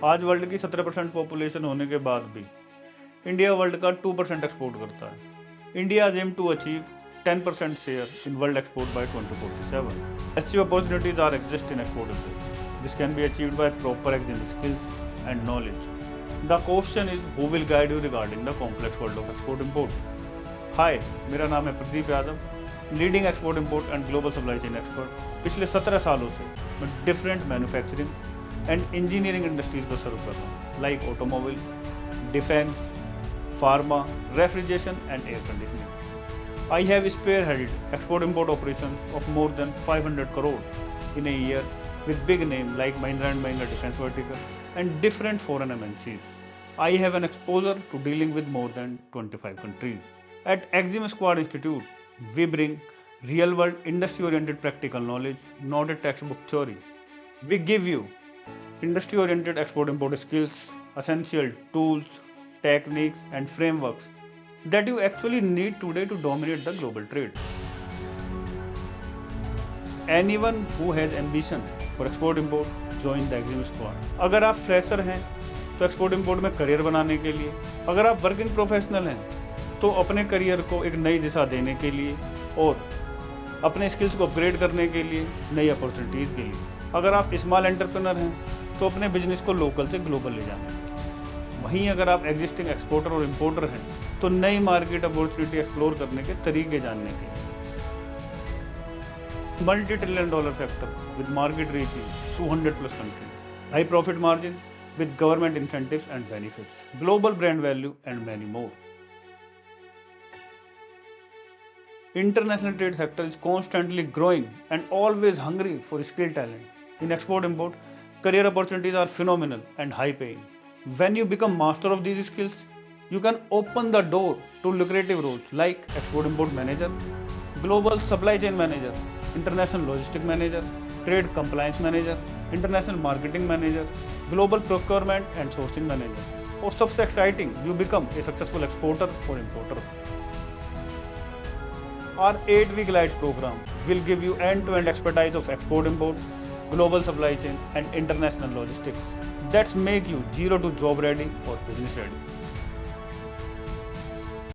आज वर्ल्ड की 17% पॉपुलेशन होने के बाद भी इंडिया वर्ल्ड का 2% एक्सपोर्ट करता है। India aim to achieve 10% share in world export by 2047. Massive opportunities are exist in export import. This can be achieved by proper existing skills and knowledge. The question is who will guide you regarding the complex world of export import. हाय, मेरा नाम है Pradeep Yadav, leading export import and global supply chain expert. पिछले 17 सालों से मैं different manufacturing and engineering industries को सर्व कर रहा हूँ, like automobile, defence, pharma, refrigeration and air conditioning. I have spearheaded export-import operations of more than 500 crore in a year with big names like Mahindra and Mahindra Defense Vertical and different foreign MNCs. I have an exposure to dealing with more than 25 countries. At Exim Squad Institute, we bring real-world industry-oriented practical knowledge, not a textbook theory. We give you industry-oriented export-import skills, essential tools, techniques, and frameworks that you actually need today to dominate the global trade. Anyone who has ambition for export import, join the Exim Squad. अगर आप fresher हैं तो export import में career बनाने के लिए, अगर आप वर्किंग प्रोफेशनल हैं तो अपने करियर को एक नई दिशा देने के लिए और अपने स्किल्स को अपग्रेड करने के लिए, नई अपॉर्चुनिटीज़ के लिए, अगर आप स्मॉल एंटरप्रेन्योर हैं तो अपने बिजनेस को लोकल से ग्लोबल ले जाने के लिए, वहीं अगर आप एग्जिस्टिंग एक्सपोर्टर और इम्पोर्टर हैं तो नई मार्केट अपॉर्चुनिटी एक्सप्लोर करने के तरीके जानने के लिए। multi-trillion dollar sector with market reach in 200 plus countries, high profit margins with government incentives and benefits, global brand value and many more. International trade sector is constantly growing and always hungry for skilled talent. In export import, career opportunities are phenomenal and high paying. When you become master of these skills, you can open the door to lucrative roles like export import manager, global supply chain manager, international logistic manager, trade compliance manager, international marketing manager, global procurement and sourcing manager. और सबसे exciting, you become a successful exporter or importer. Our 8-week light program will give you end-to-end expertise of export import, global supply chain and international logistics. That's make you zero to job ready or business ready.